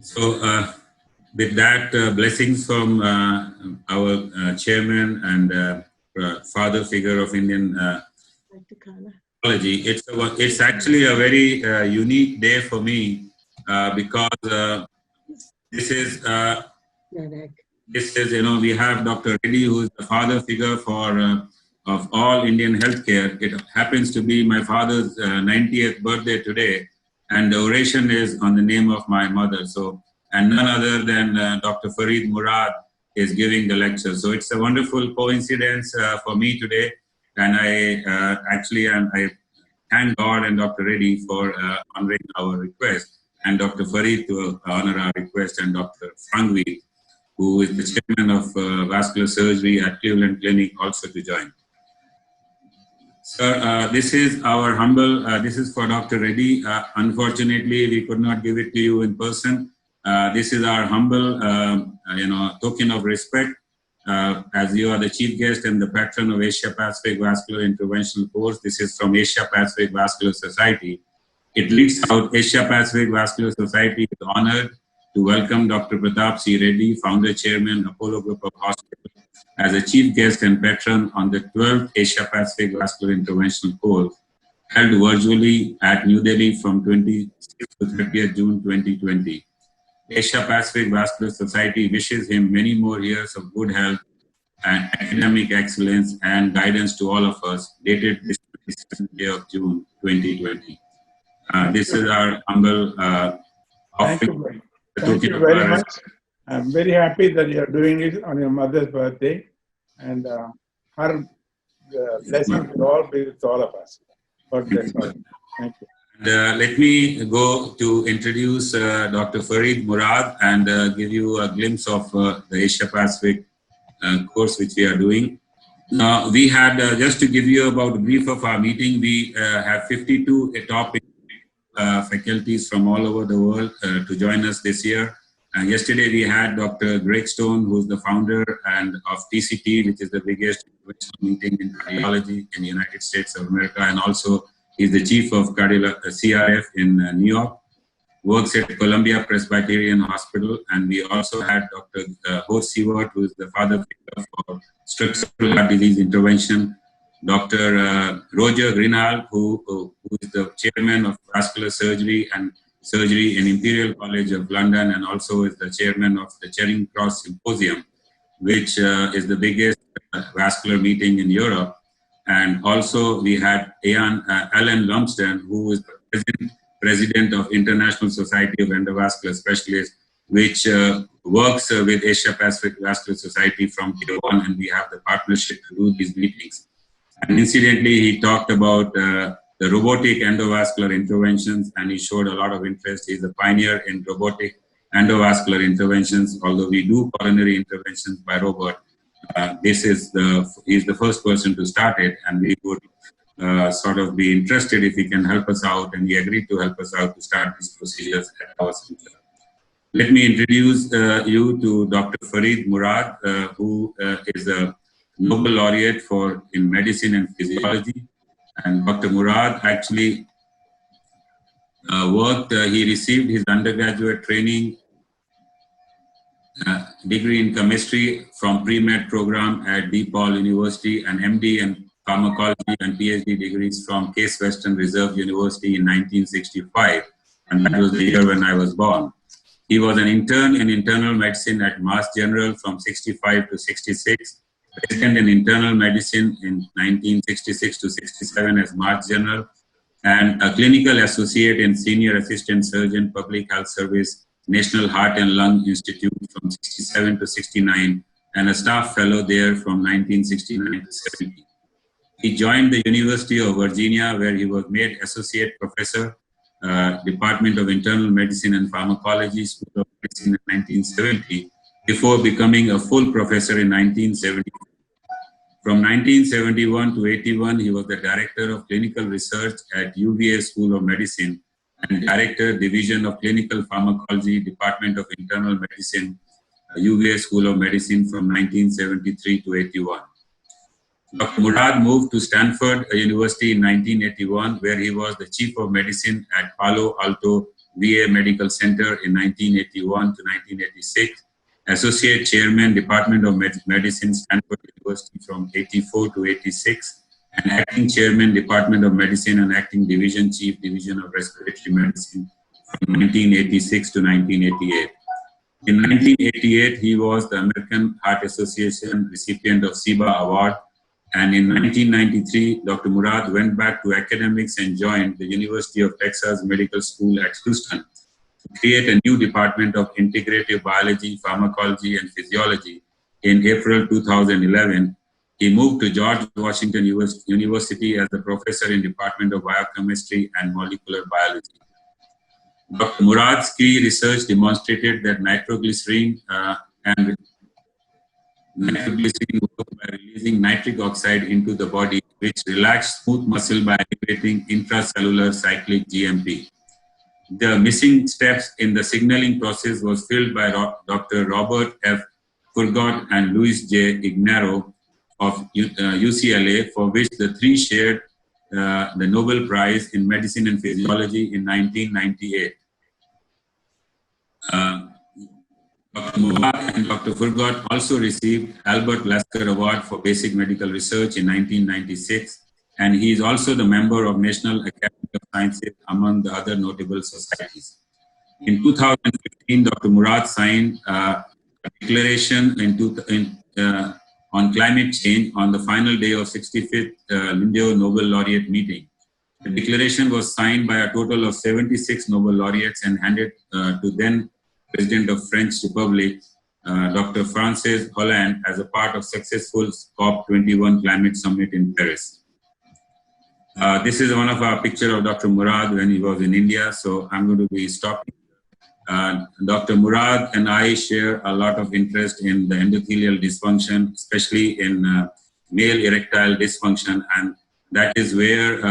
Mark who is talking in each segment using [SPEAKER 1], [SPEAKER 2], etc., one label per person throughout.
[SPEAKER 1] So, with that, blessings from our chairman and father figure of Indian technology. It's actually a very unique day for me because this is we have Dr. Reddy, who is the father figure for of all Indian healthcare. It happens to be my father's 90th birthday today, and the oration is on the name of my mother. So, and none other than Dr. Farid Murad is giving the lecture. So it's a wonderful coincidence for me today, and I thank God and Dr. Reddy for honoring our request, and Dr. Farid to honor our request, and Dr. Frangvi, who is the chairman of vascular surgery at Cleveland Clinic, also to join. Sir, this is our humble, this is for Dr. Reddy. Unfortunately, we could not give it to you in person. This is our humble, token of respect, as you are the chief guest and the patron of Asia Pacific Vascular Interventional Course. This is from Asia Pacific Vascular Society. It reads out: Asia Pacific Vascular Society is honored to welcome Dr. Pratap C. Reddy, founder chairman, Apollo Group of Hospitals, as a chief guest and patron on the 12th Asia Pacific Vascular Interventional Course, held virtually at New Delhi from 26th to 30th June 2020. Asia Pacific Vascular Society wishes him many more years of good health and academic excellence and guidance to all of us, dated this 27th day of June 2020. This is our humble offering.
[SPEAKER 2] Thank you very much. I'm very happy that you're doing it on your mother's birthday, and her blessings will all be with all of us. God bless you. Thank you.
[SPEAKER 1] Let me go to introduce Dr. Farid Murad and give you a glimpse of the Asia Pacific course which we are doing. We had, just to give you about a brief of our meeting, we have 52 top faculties from all over the world to join us this year. Yesterday we had Dr. Greg Stone, who is the founder and of TCT, which is the biggest meeting in cardiology in the United States of America, and also he's the chief of CRF in New York, works at Columbia Presbyterian Hospital. And we also had Dr. Horst Sievert, who is the father figure for structural heart disease intervention, Dr. Roger Grinald, who is the chairman of vascular surgery in Imperial College of London, and also is the chairman of the Charing Cross Symposium, which is the biggest vascular meeting in Europe. And also we had Alan Lumsden, who is the president of International Society of Endovascular Specialists, which works with Asia Pacific Vascular Society from day one, and we have the partnership to do these meetings. And incidentally, he talked about the robotic endovascular interventions, and he showed a lot of interest. He's a pioneer in robotic endovascular interventions, although we do coronary interventions by robot. He's the first person to start it, and we would sort of be interested if he can help us out, and he agreed to help us out to start these procedures at our center. Let me introduce you to Dr. Farid Murad, who is a Nobel laureate in medicine and physiology. And Dr. Murad actually he received his undergraduate training degree in chemistry from pre-med program at DePaul University, and MD in pharmacology and PhD degrees from Case Western Reserve University in 1965. And that was the year when I was born. He was an intern in internal medicine at Mass General from 65 to 66, resident in internal medicine in 1966 to 67 as Mass General, and a clinical associate and senior assistant surgeon, public health service, National Heart and Lung Institute from 67 to 69, and a staff fellow there from 1969 to 70. He joined the University of Virginia, where he was made associate professor, Department of Internal Medicine and Pharmacology, School of Medicine in 1970, before becoming a full professor in 1970. From 1971 to 81, he was the director of clinical research at UVA School of Medicine and director, Division of Clinical Pharmacology, Department of Internal Medicine, UVA School of Medicine from 1973 to 81. Dr. Murad moved to Stanford University in 1981, where he was the chief of medicine at Palo Alto VA Medical Center in 1981 to 1986, Associate Chairman, Department of Medicine, Stanford University from 84 to 86, and Acting Chairman, Department of Medicine and Acting Division Chief, Division of Respiratory Medicine from 1986 to 1988. In 1988, he was the American Heart Association recipient of SIBA Award, and in 1993, Dr. Murad went back to academics and joined the University of Texas Medical School at Houston to create a new department of integrative biology, pharmacology, and physiology. In April 2011, he moved to George Washington University as a professor in Department of Biochemistry and Molecular Biology. Dr. Murad's key research demonstrated that nitroglycerin work by releasing nitric oxide into the body, which relaxed smooth muscle by activating intracellular cyclic GMP. The missing steps in the signaling process was filled by Dr. Robert F. Furgot and Luis J. Ignarro of UCLA, for which the three shared the Nobel Prize in Medicine and Physiology in 1998. Dr. Murad and Dr. Furgot also received Albert Lasker Award for Basic Medical Research in 1996, and he is also the member of National Academy of Sciences, among the other notable societies. In 2015, Dr. Murad signed a declaration on climate change on the final day of 65th Lindau Nobel Laureate meeting. The declaration was signed by a total of 76 Nobel laureates and handed to then President of French Republic, Dr. Francis Hollande, as a part of successful COP21 climate summit in Paris. This is one of our picture of Dr. Murad when he was in India, so I'm going to be stopping. Dr. Murad and I share a lot of interest in the endothelial dysfunction, especially in male erectile dysfunction, and that is where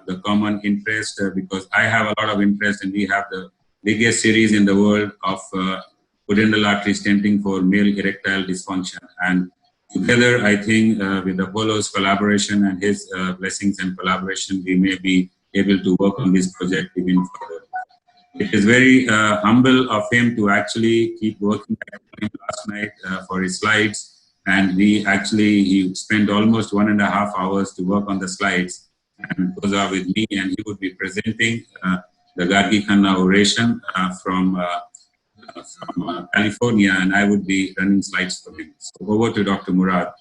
[SPEAKER 1] the common interest, because I have a lot of interest and we have the biggest series in the world of pudendal artery stenting for male erectile dysfunction. And together, I think with Apollo's collaboration and his blessings and collaboration, we may be able to work on this project even further. It is very humble of him to actually keep working last night for his slides. And he spent almost 1.5 hours to work on the slides. And those are with me, and he would be presenting the Gargi Khanna oration from California, and I would be running slides for him. So over to Dr. Murad.